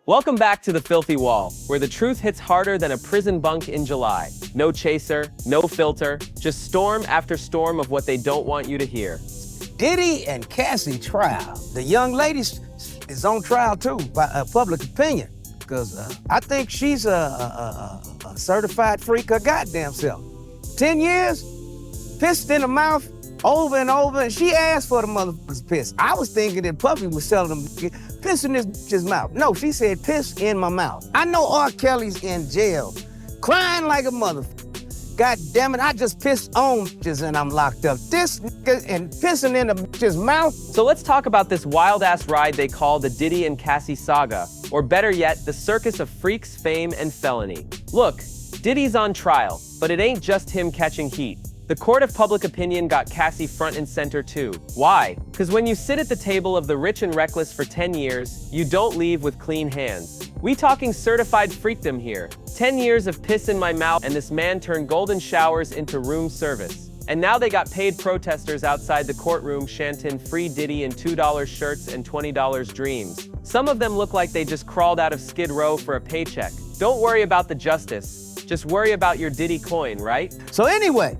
Welcome back to the Filthy Wall, where the truth hits harder than a prison bunk in July. No chaser, no filter, just storm after storm of what they don't want you to hear. Diddy and Cassie trial. The young lady is on trial too, by public opinion, because I think she's a certified freak her goddamn self. 10 years, pissed in the mouth, over and over, and she asked for the motherfucker's piss. I was thinking that Puffy was telling them, piss in this bitch's mouth. No, she said, piss in my mouth. I know R. Kelly's in jail, crying like a motherfucker. God damn it, I just pissed on bitches and I'm locked up. This nigga and pissing in the bitch's mouth. So let's talk about this wild-ass ride they call the Diddy and Cassie saga, or better yet, the circus of freaks, fame, and felony. Look, Diddy's on trial, but it ain't just him catching heat. The court of public opinion got Cassie front and center too. Why? Because when you sit at the table of the rich and reckless for 10 years, you don't leave with clean hands. We talking certified freakdom here. 10 years of piss in my mouth and this man turned golden showers into room service. And now they got paid protesters outside the courtroom chanting free Diddy and $2 shirts and $20 dreams. Some of them look like they just crawled out of Skid Row for a paycheck. Don't worry about the justice, just worry about your Diddy coin, right? So anyway,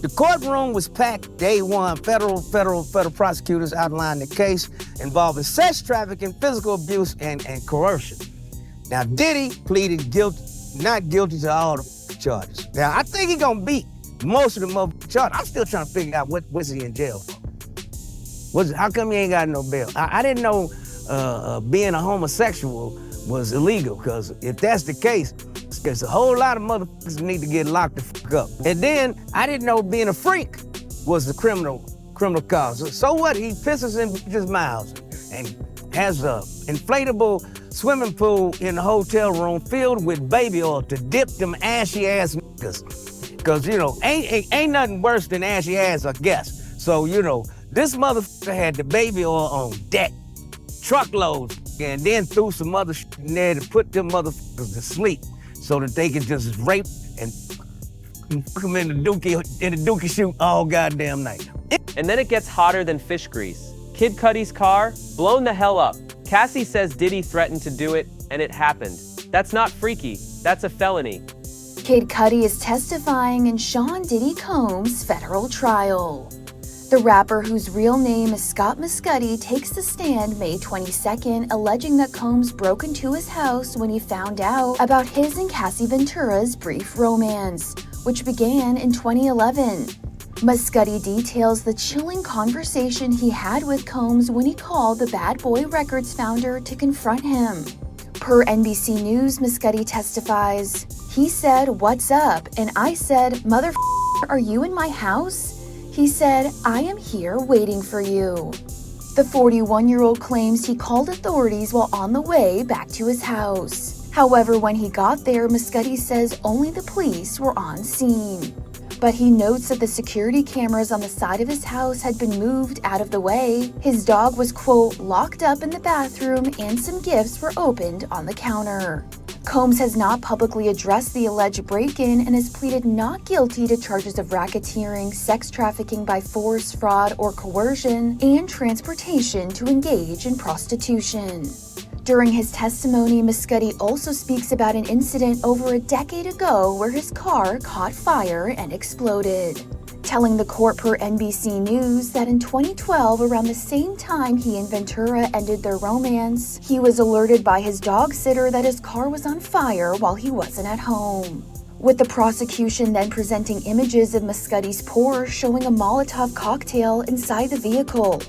the courtroom was packed day one. Federal prosecutors outlined the case involving sex trafficking, physical abuse, and coercion. Now, Diddy pleaded not guilty to all the charges. Now, I think he's gonna beat most of the charges. I'm still trying to figure out what's he in jail for. How come he ain't got no bail? I didn't know being a homosexual was illegal, because if that's the case, there's a whole lot of motherfuckers need to get locked the fuck up. And then I didn't know being a freak was the criminal cause. So what? He pisses in his mouths and has a inflatable swimming pool in the hotel room filled with baby oil to dip them ashy ass niggas. Because, you know, ain't nothing worse than ashy ass, I guess. So, you know, this motherfucker had the baby oil on deck, truckloads, and then threw some other shit in there to put them motherfuckers to sleep, so that they could just rape and fuck them in the dookie chute all goddamn night. And then it gets hotter than fish grease. Kid Cudi's car, blown the hell up. Cassie says Diddy threatened to do it, and it happened. That's not freaky, that's a felony. Kid Cudi is testifying in Sean Diddy Combs' federal trial. The rapper, whose real name is Scott Muscudi, takes the stand May 22nd, alleging that Combs broke into his house when he found out about his and Cassie Ventura's brief romance, which began in 2011. Muscudi details the chilling conversation he had with Combs when he called the Bad Boy Records founder to confront him. Per NBC News, Muscudi testifies, "He said, 'What's up?' and I said, 'Motherfucker, are you in my house?' He said, 'I am here waiting for you.'" The 41-year-old claims he called authorities while on the way back to his house. However, when he got there, Muscudi says only the police were on scene. But he notes that the security cameras on the side of his house had been moved out of the way. His dog was, quote, "locked up in the bathroom," and some gifts were opened on the counter. Combs has not publicly addressed the alleged break-in and has pleaded not guilty to charges of racketeering, sex trafficking by force, fraud, or coercion, and transportation to engage in prostitution. During his testimony, Muscudi also speaks about an incident over a decade ago where his car caught fire and exploded, telling the court per NBC News that in 2012, around the same time he and Ventura ended their romance, he was alerted by his dog sitter that his car was on fire while he wasn't at home. With the prosecution then presenting images of Muscudi's Porsche showing a Molotov cocktail inside the vehicle.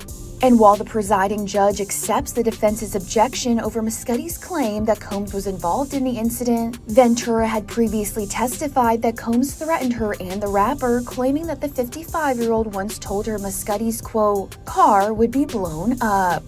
And while the presiding judge accepts the defense's objection over Muscudi's claim that Combs was involved in the incident, Ventura had previously testified that Combs threatened her and the rapper, claiming that the 55-year-old once told her Muscudi's, quote, "car would be blown up."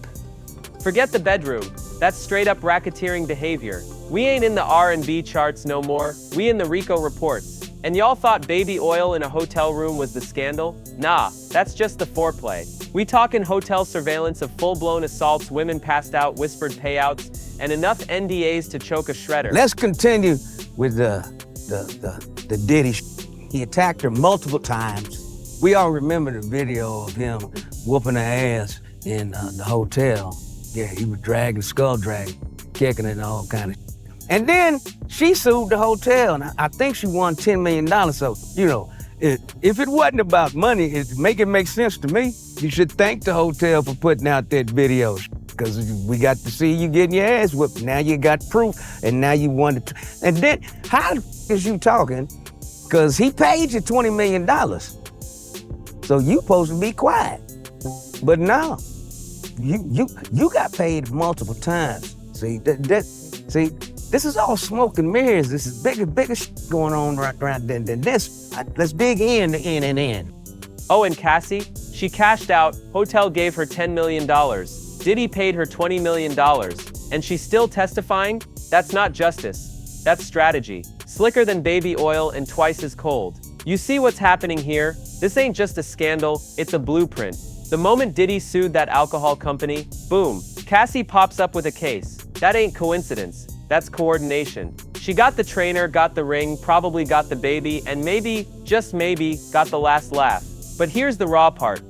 Forget the bedroom, that's straight up racketeering behavior. We ain't in the R&B charts no more, we in the RICO reports. And y'all thought baby oil in a hotel room was the scandal? Nah, that's just the foreplay. We talkin' hotel surveillance of full-blown assaults, women passed out, whispered payouts, and enough NDAs to choke a shredder. Let's continue with the Diddy. He attacked her multiple times. We all remember the video of him whooping her ass in the hotel. Yeah, he was skull dragging. kicking and all kind of. And then she sued the hotel, and I think she won $10 million. So, you know, if it wasn't about money, it make sense to me. You should thank the hotel for putting out that video, because we got to see you getting your ass whipped. Now you got proof, and now you wanted to. And then, how is you talking? Because he paid you $20 million. So you supposed to be quiet. But no, you got paid multiple times. See, see, this is all smoke and mirrors. This is bigger shit going on right around than this. Let's dig in the in. Oh, and Cassie? She cashed out, hotel gave her $10 million. Diddy paid her $20 million. And she's still testifying? That's not justice. That's strategy. Slicker than baby oil and twice as cold. You see what's happening here? This ain't just a scandal, it's a blueprint. The moment Diddy sued that alcohol company, boom, Cassie pops up with a case. That ain't coincidence. That's coordination. She got the trainer, got the ring, probably got the baby, and maybe, just maybe, got the last laugh. But here's the raw part.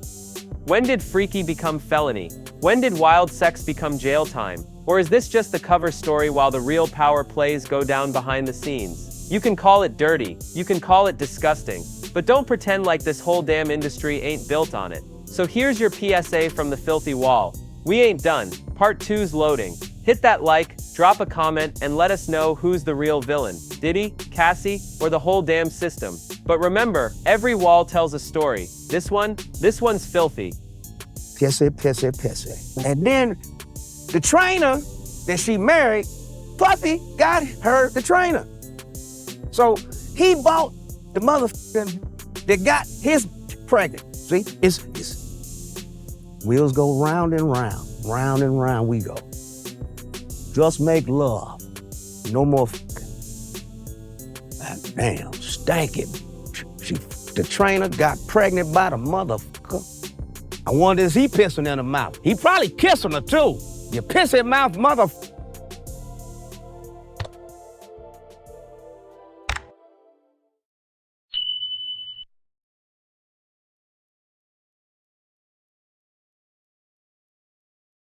When did freaky become felony? When did wild sex become jail time? Or is this just the cover story while the real power plays go down behind the scenes? You can call it dirty, you can call it disgusting, but don't pretend like this whole damn industry ain't built on it. So here's your PSA from the filthy wall. We ain't done. Part 2's loading. Hit that like, drop a comment, and let us know who's the real villain, Diddy, Cassie, or the whole damn system. But remember, every wall tells a story. This one's filthy. Pissy. And then the trainer that she married, Puffy got her the trainer. So he bought the motherfucker that got his pregnant. See, it's wheels go round and round we go. Just make love, no more fucking. Damn, stanky. The trainer got pregnant by the motherfucker. I wonder, is he pissing in her mouth? He probably kissing her too. You pissy mouth motherfucker.